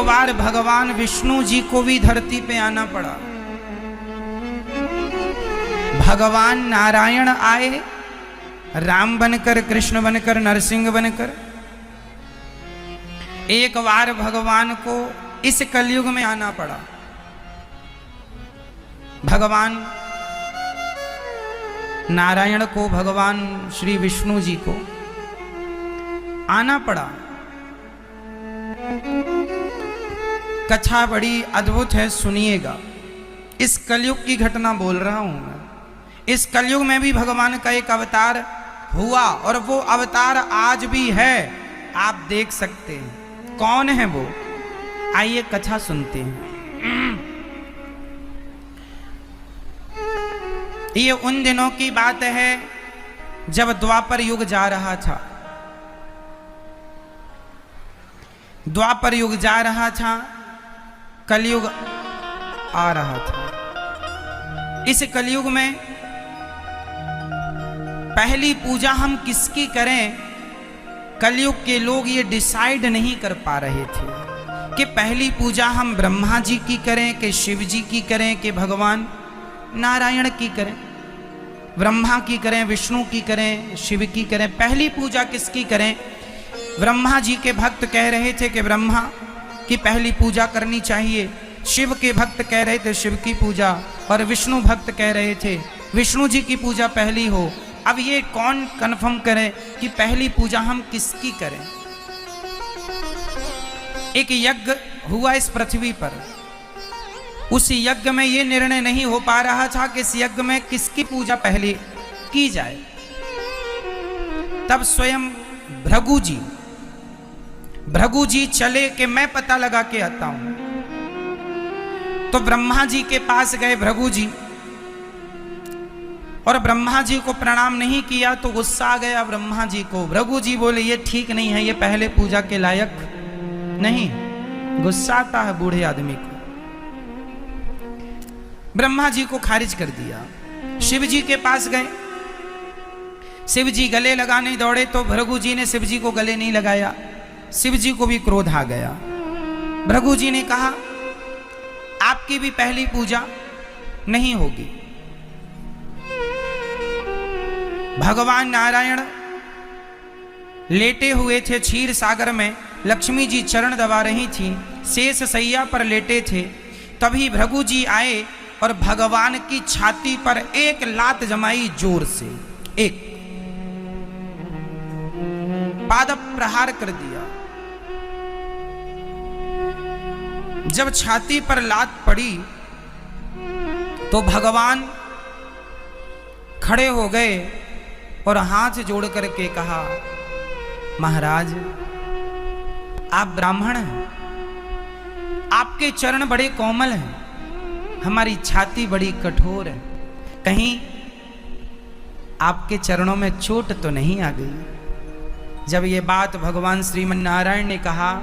बार भगवान विष्णु जी को भी धरती पे आना पड़ा। भगवान नारायण आए, राम बनकर, कृष्ण बनकर, नरसिंह बनकर। एक बार भगवान को इस कलयुग में आना पड़ा। भगवान नारायण को, भगवान श्री विष्णु जी को आना पड़ा। कथा बड़ी अद्भुत है, सुनिएगा। इस कलयुग की घटना बोल रहा हूं मैं। इस कलयुग में भी भगवान का एक अवतार हुआ और वो अवतार आज भी है, आप देख सकते हैं। कौन है वो? आइए कथा सुनते हैं। ये उन दिनों की बात है जब द्वापर युग जा रहा था। द्वापर युग जा रहा था, कलयुग आ रहा था। इस कलयुग में पहली पूजा हम किसकी करें, कलयुग के लोग ये डिसाइड नहीं कर पा रहे थे कि पहली पूजा हम ब्रह्मा जी की करें कि शिव जी की करें कि भगवान नारायण की करें। ब्रह्मा की करें, विष्णु की करें, शिव की करें, पहली पूजा किसकी करें? ब्रह्मा जी के भक्त कह रहे थे कि ब्रह्मा की पहली पूजा करनी चाहिए। शिव के भक्त कह रहे थे शिव की पूजा, और विष्णु भक्त कह रहे थे विष्णु जी की पूजा पहली हो। अब ये कौन कन्फर्म करे कि पहली पूजा हम किसकी करें? एक यज्ञ हुआ इस पृथ्वी पर। उस यज्ञ में ये निर्णय नहीं हो पा रहा था कि इस यज्ञ में किसकी पूजा पहले की जाए। तब स्वयं भृगु जी चले कि मैं पता लगा के आता हूं। तो ब्रह्मा जी के पास गए भृगु जी, और ब्रह्मा जी को प्रणाम नहीं किया तो गुस्सा आ गया ब्रह्मा जी को। भृगु जी बोले ये ठीक नहीं है, ये पहले पूजा के लायक नहीं। गुस्सा आता है बूढ़े आदमी को। ब्रह्मा जी को खारिज कर दिया। शिव जी के पास गए, शिव जी गले लगाने दौड़े तो भृगु जी ने शिव जी को गले नहीं लगाया। शिव जी को भी क्रोध आ गया। भृगु जी ने कहा आपकी भी पहली पूजा नहीं होगी। भगवान नारायण लेटे हुए थे क्षीर सागर में, लक्ष्मी जी चरण दबा रही थी, शेष सैया पर लेटे थे। तभी भृगु जी आए और भगवान की छाती पर एक लात जमाई जोर से, एक पाद प्रहार कर दिया। जब छाती पर लात पड़ी तो भगवान खड़े हो गए और हाथ जोड़ करके कहा महाराज आप ब्राह्मण हैं, आपके चरण बड़े कोमल हैं, हमारी छाती बड़ी कठोर है, कहीं आपके चरणों में चोट तो नहीं आ गई। जब ये बात भगवान श्रीमन नारायण ने कहा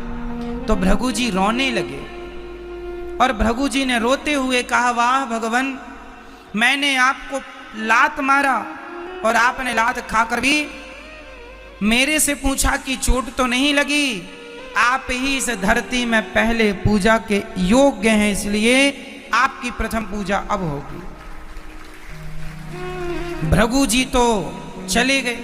तो भृगु जी रोने लगे, और भृगु जी ने रोते हुए कहा वाह भगवान, मैंने आपको लात मारा और आपने लात खाकर भी मेरे से पूछा कि चोट तो नहीं लगी। आप ही इस धरती में पहले पूजा के योग्य हैं, इसलिए आपकी प्रथम पूजा अब होगी। भृगु जी तो चले गए,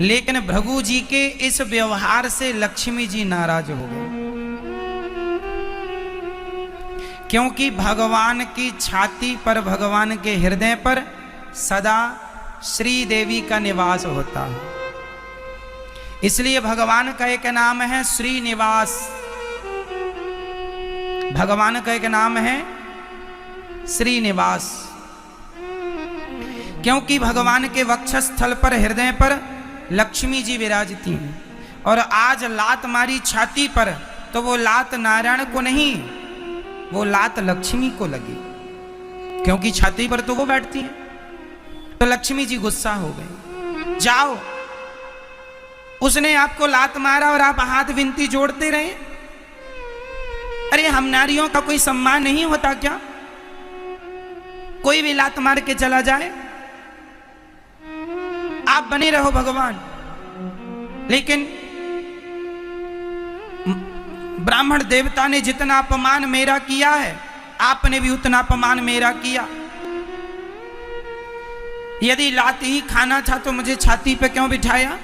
लेकिन भृगु जी के इस व्यवहार से लक्ष्मी जी नाराज हो गए, क्योंकि भगवान की छाती पर, भगवान के हृदय पर सदा श्री देवी का निवास होता है। इसलिए भगवान का एक नाम है श्रीनिवास। भगवान का एक नाम है श्रीनिवास, क्योंकि भगवान के वक्षस्थल पर, हृदय पर लक्ष्मी जी विराजती हैं। और आज लात मारी छाती पर तो वो लात नारायण को नहीं, वो लात लक्ष्मी को लगी, क्योंकि छाती पर तो वो बैठती है। तो लक्ष्मी जी गुस्सा हो गई, जाओ, उसने आपको लात मारा और आप हाथ विनती जोड़ते रहे। अरे हम नारियों का कोई सम्मान नहीं होता क्या? कोई भी लात मार के चला जाए, आप बने रहो भगवान। लेकिन ब्राह्मण देवता ने जितना अपमान मेरा किया है, आपने भी उतना अपमान मेरा किया। यदि लात ही खाना था तो मुझे छाती पे क्यों बिठाया?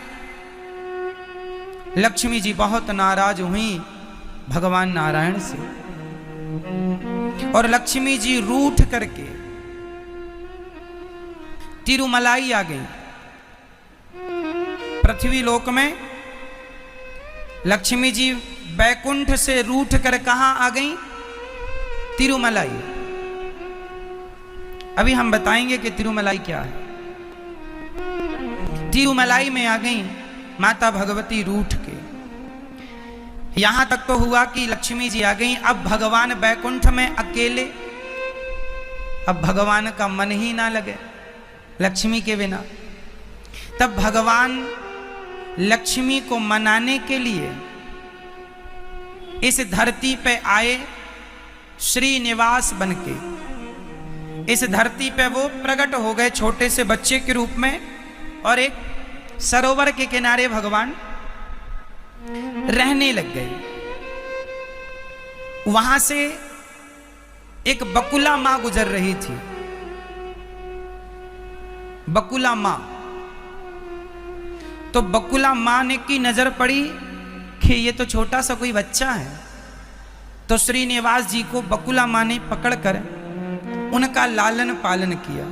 लक्ष्मी जी बहुत नाराज हुई भगवान नारायण से, और लक्ष्मी जी रूठ करके तिरुमलाई आ गई। पृथ्वी लोक में लक्ष्मी जी बैकुंठ से रूठ कर कहां आ गई? तिरुमलाई। अभी हम बताएंगे कि तिरुमलाई क्या है। तिरुमलाई में आ गई माता भगवती रूठ के। यहां तक तो हुआ कि लक्ष्मी जी आ गई। अब भगवान बैकुंठ में अकेले, अब भगवान का मन ही ना लगे लक्ष्मी के बिना। तब भगवान लक्ष्मी को मनाने के लिए इस धरती पे आए श्रीनिवास बनके। इस धरती पे वो प्रकट हो गए छोटे से बच्चे के रूप में, और एक सरोवर के किनारे भगवान रहने लग गए। वहां से एक बकुला मां गुजर रही थी। बकुला मां, तो बकुला मां ने की नजर पड़ी कि ये तो छोटा सा कोई बच्चा है। तो श्रीनिवास जी को बकुला मां ने पकड़कर उनका लालन पालन किया,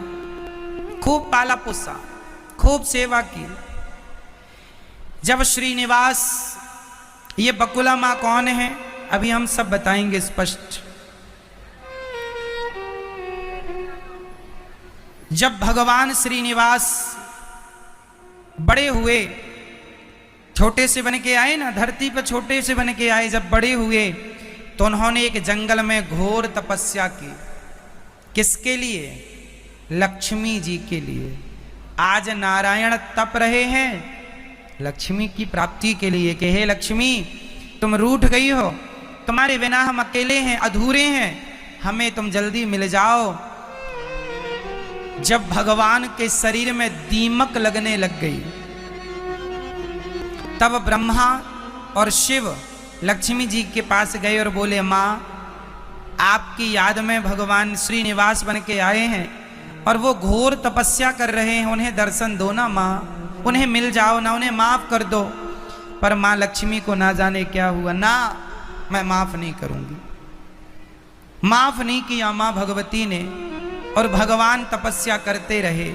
खूब पाला पोसा, खूब सेवा की। जब श्रीनिवास, ये बकुला मां कौन है अभी हम सब बताएंगे स्पष्ट। जब भगवान श्रीनिवास बड़े हुए, छोटे से बन के आए ना, धरती पर छोटे से बन के आए, जब बड़े हुए तो उन्होंने एक जंगल में घोर तपस्या की। किसके लिए? लक्ष्मी जी के लिए। आज नारायण तप रहे हैं लक्ष्मी की प्राप्ति के लिए कि हे लक्ष्मी, तुम रूठ गई हो, तुम्हारे बिना हम अकेले हैं, अधूरे हैं, हमें तुम जल्दी मिल जाओ। जब भगवान के शरीर में दीमक लगने लग गई, तब ब्रह्मा और शिव लक्ष्मी जी के पास गए और बोले, माँ आपकी याद में भगवान श्रीनिवास बन के आए हैं और वो घोर तपस्या कर रहे हैं, उन्हें दर्शन दो ना माँ, उन्हें मिल जाओ ना, उन्हें माफ कर दो। पर माँ लक्ष्मी को ना जाने क्या हुआ, ना मैं माफ नहीं करूंगी। माफ नहीं किया माँ भगवती ने, और भगवान तपस्या करते रहे।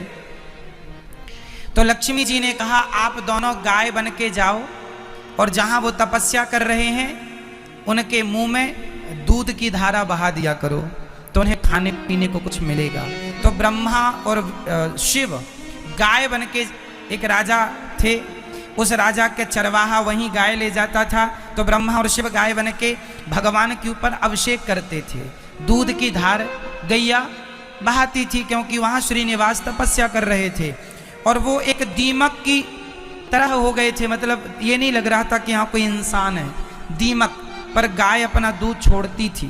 तो लक्ष्मी जी ने कहा, आप दोनों गाय बन के जाओ और जहां वो तपस्या कर रहे हैं उनके मुंह में दूध की धारा बहा दिया करो, तो उन्हें खाने पीने को कुछ मिलेगा। तो ब्रह्मा और शिव गाय बन के, एक राजा थे, उस राजा के चरवाहा वहीं गाय ले जाता था, तो ब्रह्मा और शिव गाय बन के भगवान के ऊपर अभिषेक करते थे। दूध की धार गैया बहाती थी, क्योंकि वहां श्रीनिवास तपस्या कर रहे थे। और वो एक दीमक की तरह हो गए थे, मतलब ये नहीं लग रहा था कि यहाँ कोई इंसान है, दीमक पर गाय अपना दूध छोड़ती थी।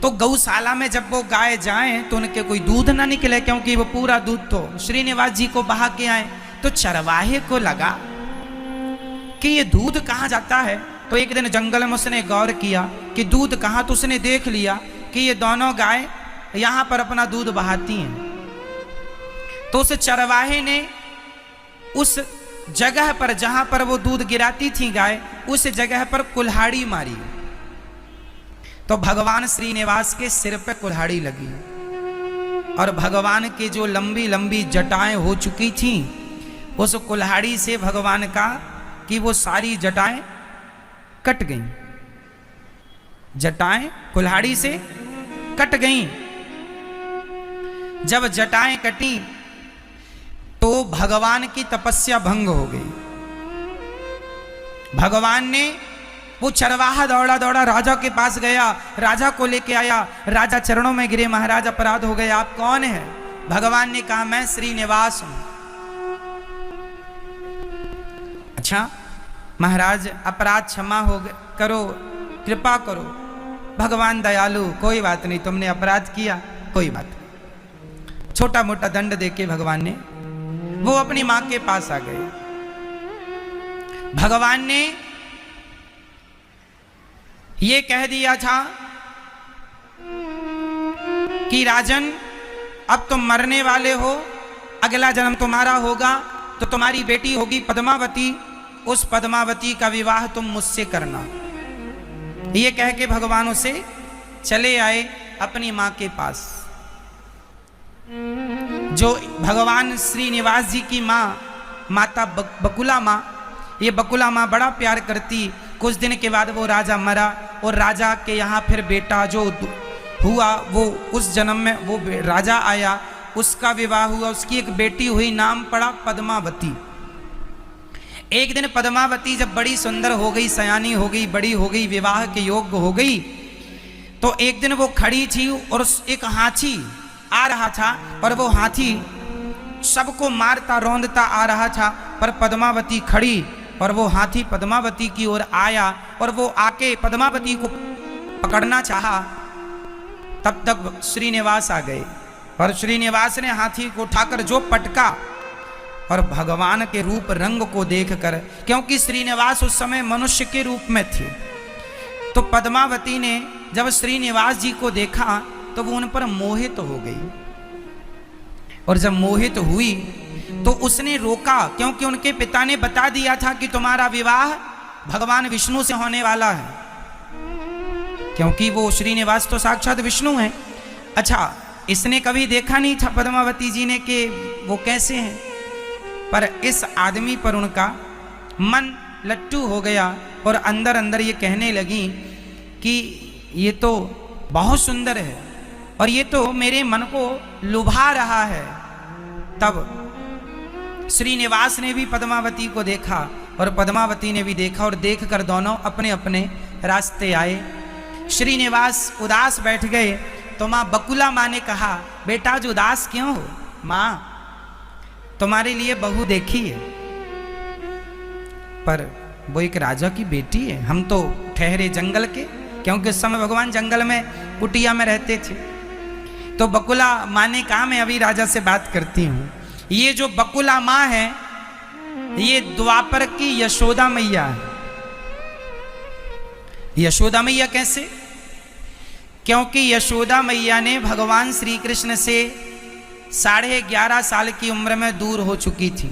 तो गौशाला में जब वो गाय जाएं तो उनके कोई दूध ना निकले, क्योंकि वो पूरा दूध तो श्रीनिवास जी को बहा के आए। तो चरवाहे को लगा कि ये दूध कहाँ जाता है। तो एक दिन जंगल में उसने गौर किया कि दूध कहाँ, तो उसने देख लिया कि ये दोनों गाय यहाँ पर अपना दूध बहाती हैं। तो उस चरवाहे ने उस जगह पर जहां पर वो दूध गिराती थी गाय, उस जगह पर कुल्हाड़ी मारी। तो भगवान श्रीनिवास के सिर पे कुल्हाड़ी लगी, और भगवान की जो लंबी लंबी जटाएं हो चुकी थीं, उस कुल्हाड़ी से भगवान का कि वो सारी जटाएं कट गईं। जटाएं कुल्हाड़ी से कट गईं। जब जटाएं कटी तो भगवान की तपस्या भंग हो गई। भगवान ने, वो चरवाहा दौड़ा दौड़ा राजा के पास गया, राजा को लेके आया, राजा चरणों में गिरे, महाराज अपराध हो गया, आप कौन हैं? भगवान ने कहा, मैं श्रीनिवास हूं। अच्छा महाराज, अपराध क्षमा हो गए, करो, कृपा करो। भगवान दयालु, कोई बात नहीं, तुमने अपराध किया, कोई बात नहीं। छोटा मोटा दंड देके भगवान ने, वो अपनी मां के पास आ गए। भगवान ने ये कह दिया था कि राजन अब तुम मरने वाले हो, अगला जन्म तुम्हारा होगा तो तुम्हारी बेटी होगी पद्मावती, उस पद्मावती का विवाह तुम मुझसे करना। ये कह के भगवान उसे चले आए अपनी मां के पास। जो भगवान श्रीनिवास जी की मां, माता बकुला मां, ये बकुला मां बड़ा प्यार करती। कुछ दिन के बाद वो राजा मरा और राजा के यहाँ फिर बेटा जो हुआ वो उस जन्म में वो राजा आया, उसका विवाह हुआ, उसकी एक बेटी हुई, नाम पड़ा पद्मावती। एक दिन पद्मावती जब बड़ी सुंदर हो गई, सयानी हो गई, बड़ी हो गई, विवाह के योग्य हो गई, तो एक दिन वो खड़ी थी और एक हाथी आ रहा था और वो हाथी सबको मारता रौंदता आ रहा था, पर पद्मावती खड़ी और वो हाथी पद्मावती की ओर आया और वो आके पद्मावती को पकड़ना चाहा। तब तक श्रीनिवास आ गए और श्रीनिवास ने हाथी को उठाकर जो पटका, और भगवान के रूप रंग को देखकर, क्योंकि श्रीनिवास उस समय मनुष्य के रूप में थे, तो पद्मावती ने जब श्रीनिवास जी को देखा तो वो उन पर मोहित हो गई। और जब मोहित हुई तो उसने रोका, क्योंकि उनके पिता ने बता दिया था कि तुम्हारा विवाह भगवान विष्णु से होने वाला है, क्योंकि वो श्रीनिवास तो साक्षात विष्णु हैं। अच्छा, इसने कभी देखा नहीं था पद्मावती जी ने कि वो कैसे हैं, पर इस आदमी पर उनका मन लट्टू हो गया और अंदर अंदर ये कहने लगी कि ये तो बहुत सुंदर है और ये तो मेरे मन को लुभा रहा है। तब श्रीनिवास ने भी पद्मावती को देखा और पद्मावती ने भी देखा, और देखकर दोनों अपने अपने रास्ते आए। श्रीनिवास उदास बैठ गए तो माँ बकुला माँ ने कहा, बेटा आज उदास क्यों हो? माँ तुम्हारे लिए बहू देखी है, पर वो एक राजा की बेटी है। हम तो ठहरे जंगल के, क्योंकि उस समय भगवान जंगल में कुटिया में रहते थे। तो बकुला माँ ने कहा, मैं अभी राजा से बात करती हूँ। ये जो बकुला माँ है ये द्वापर की यशोदा मैया है। यशोदा मैया कैसे? क्योंकि यशोदा मैया ने भगवान श्री कृष्ण से 11.5 साल की उम्र में दूर हो चुकी थी।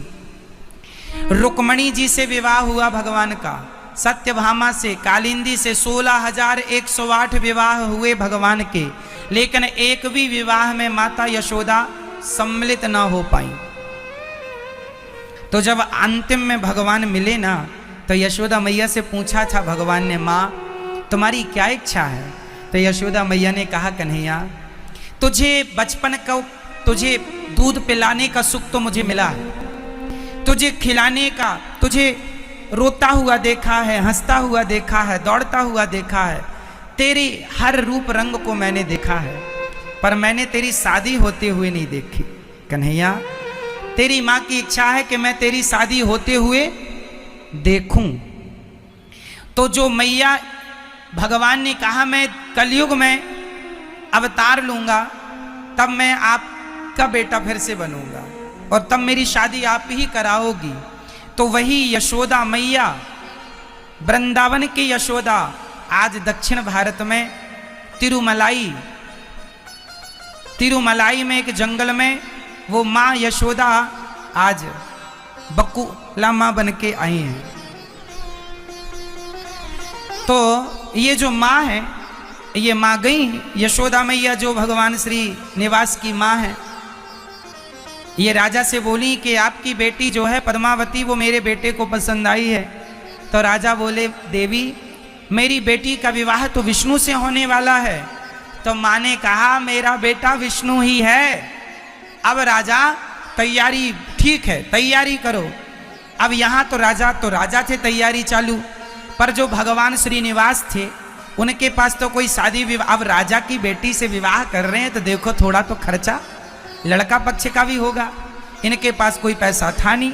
रुक्मणी जी से विवाह हुआ भगवान का, सत्यभामा से, कालिंदी से 16,108 विवाह हुए भगवान के, लेकिन एक भी विवाह में माता यशोदा सम्मिलित ना हो पाई। तो जब अंतिम में भगवान मिले ना, तो यशोदा मैया से पूछा था भगवान ने, माँ तुम्हारी क्या इच्छा है? तो यशोदा मैया ने कहा, कन्हैया तुझे बचपन का, तुझे दूध पिलाने का सुख तो मुझे मिला है, तुझे खिलाने का, तुझे रोता हुआ देखा है, हंसता हुआ देखा है, दौड़ता हुआ देखा है, तेरे हर रूप रंग को मैंने देखा है, पर मैंने तेरी शादी होते हुए नहीं देखी। कन्हैया तेरी माँ की इच्छा है कि मैं तेरी शादी होते हुए देखूं। तो जो मैया, भगवान ने कहा मैं कलयुग में अवतार लूंगा, तब मैं आपका बेटा फिर से बनूंगा और तब मेरी शादी आप ही कराओगी। तो वही यशोदा मैया, वृंदावन की यशोदा, आज दक्षिण भारत में तिरुमलाई में एक जंगल में वो माँ यशोदा आज बकुला माँ बन के आई हैं। तो ये जो माँ है, ये माँ गई यशोदा मैया, जो भगवान श्री निवास की माँ है, ये राजा से बोली कि आपकी बेटी जो है पद्मावती, वो मेरे बेटे को पसंद आई है। तो राजा बोले, देवी मेरी बेटी का विवाह तो विष्णु से होने वाला है। तो माँ ने कहा, मेरा बेटा विष्णु ही है। अब राजा तैयारी, ठीक है तैयारी करो। अब यहाँ तो राजा थे, तैयारी चालू, पर जो भगवान श्रीनिवास थे उनके पास तो कोई शादी विवाह, अब राजा की बेटी से विवाह कर रहे हैं तो देखो थोड़ा तो खर्चा लड़का पक्ष का भी होगा। इनके पास कोई पैसा था नहीं।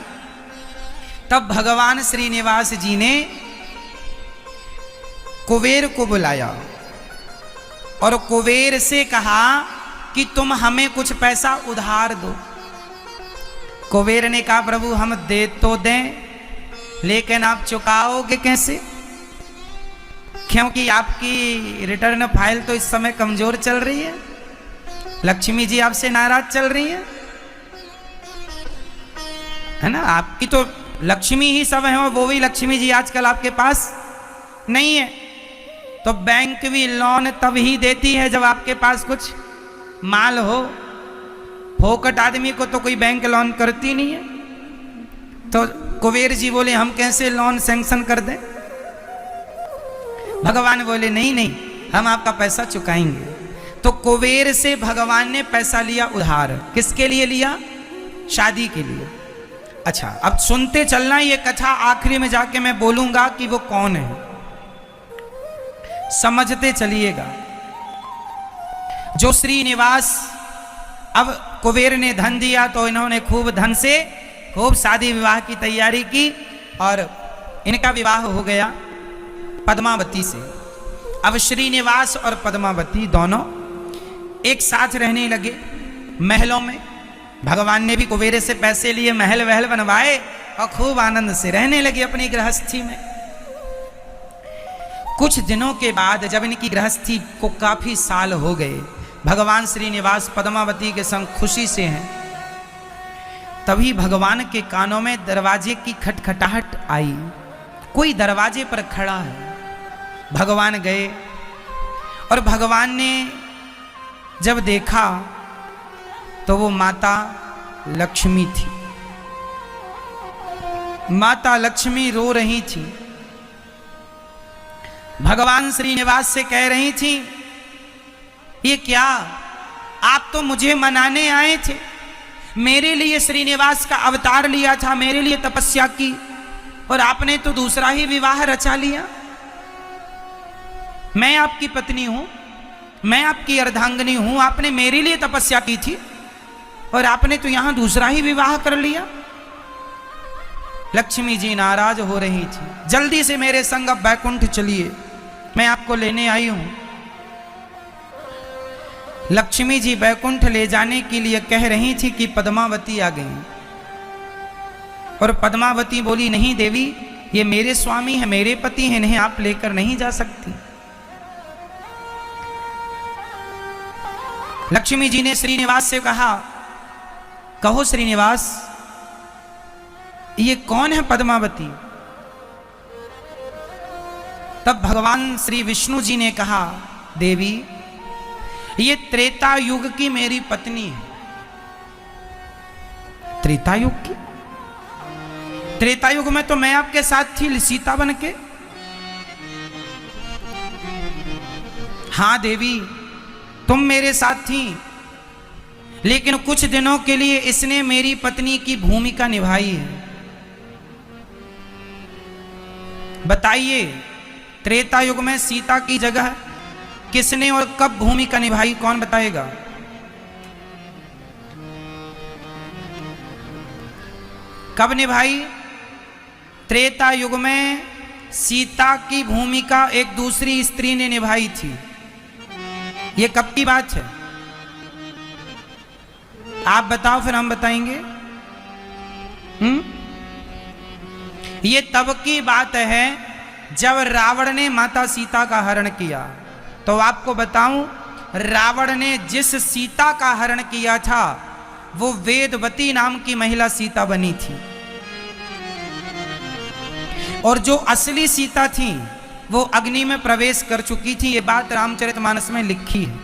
तब भगवान श्रीनिवास जी ने कुबेर को बुलाया और कुबेर से कहा कि तुम हमें कुछ पैसा उधार दो। कुबेर ने कहा, प्रभु हम दे तो दें, लेकिन आप चुकाओगे कैसे? क्योंकि आपकी रिटर्न फाइल तो इस समय कमजोर चल रही है, लक्ष्मी जी आपसे नाराज चल रही है ना। आपकी तो लक्ष्मी ही सब है और वो भी लक्ष्मी जी आजकल आपके पास नहीं है। तो बैंक भी लोन तब ही देती है जब आपके पास कुछ माल हो। फोकट आदमी को तो कोई बैंक लोन करती नहीं है। तो कुबेर जी बोले हम कैसे लोन सैंक्शन कर दें। भगवान बोले नहीं नहीं, हम आपका पैसा चुकाएंगे। तो कुबेर से भगवान ने पैसा लिया उधार। किसके लिए लिया? शादी के लिए। अच्छा, अब सुनते चलना, ये कथा आखिरी में जाके मैं बोलूंगा कि वो कौन है, समझते चलिएगा। जो श्रीनिवास, अब कुबेर ने धन दिया तो इन्होंने खूब धन से खूब शादी विवाह की तैयारी की और इनका विवाह हो गया पद्मावती से। अब श्रीनिवास और पद्मावती दोनों एक साथ रहने लगे महलों में। भगवान ने भी कुबेर से पैसे लिए, महल वहल बनवाए और खूब आनंद से रहने लगे अपनी गृहस्थी में। कुछ दिनों के बाद जब इनकी गृहस्थी को काफी साल हो गए, भगवान श्रीनिवास पद्मावती के संग खुशी से हैं, तभी भगवान के कानों में दरवाजे की खटखटाहट आई। कोई दरवाजे पर खड़ा है। भगवान गए और भगवान ने जब देखा तो वो माता लक्ष्मी थी। माता लक्ष्मी रो रही थी। भगवान श्रीनिवास से कह रही थी, ये क्या, आप तो मुझे मनाने आए थे, मेरे लिए श्रीनिवास का अवतार लिया था, मेरे लिए तपस्या की, और आपने तो दूसरा ही विवाह रचा लिया। मैं आपकी पत्नी हूं, मैं आपकी अर्धांगिनी हूं, आपने मेरे लिए तपस्या की थी और आपने तो यहां दूसरा ही विवाह कर लिया। लक्ष्मी जी नाराज हो रही थी। जल्दी से मेरे संग अब बैकुंठ चलिए, मैं आपको लेने आई हूं। लक्ष्मी जी बैकुंठ ले जाने के लिए कह रही थी कि पद्मावती आ गई। और पद्मावती बोली, नहीं देवी, ये मेरे स्वामी है, मेरे पति हैं, इन्हें आप लेकर नहीं जा सकती। लक्ष्मी जी ने श्रीनिवास से कहा, कहो श्रीनिवास, ये कौन है पद्मावती? तब भगवान श्री विष्णु जी ने कहा, देवी, ये त्रेता युग की मेरी पत्नी है। त्रेता युग की? त्रेता युग में तो मैं आपके साथ थी सीता बन के। हाँ देवी, तुम मेरे साथ थी, लेकिन कुछ दिनों के लिए इसने मेरी पत्नी की भूमिका निभाई है। बताइए, त्रेता युग में सीता की जगह किसने और कब भूमिका निभाई, कौन बताएगा? कब निभाई? त्रेता युग में सीता की भूमिका एक दूसरी स्त्री ने निभाई थी। ये कब की बात है? आप बताओ, फिर हम बताएंगे। ये तब की बात है जब रावण ने माता सीता का हरण किया। तो आपको बताऊं, रावण ने जिस सीता का हरण किया था वो वेदवती नाम की महिला सीता बनी थी, और जो असली सीता थी वो अग्नि में प्रवेश कर चुकी थी। ये बात रामचरितमानस में लिखी है।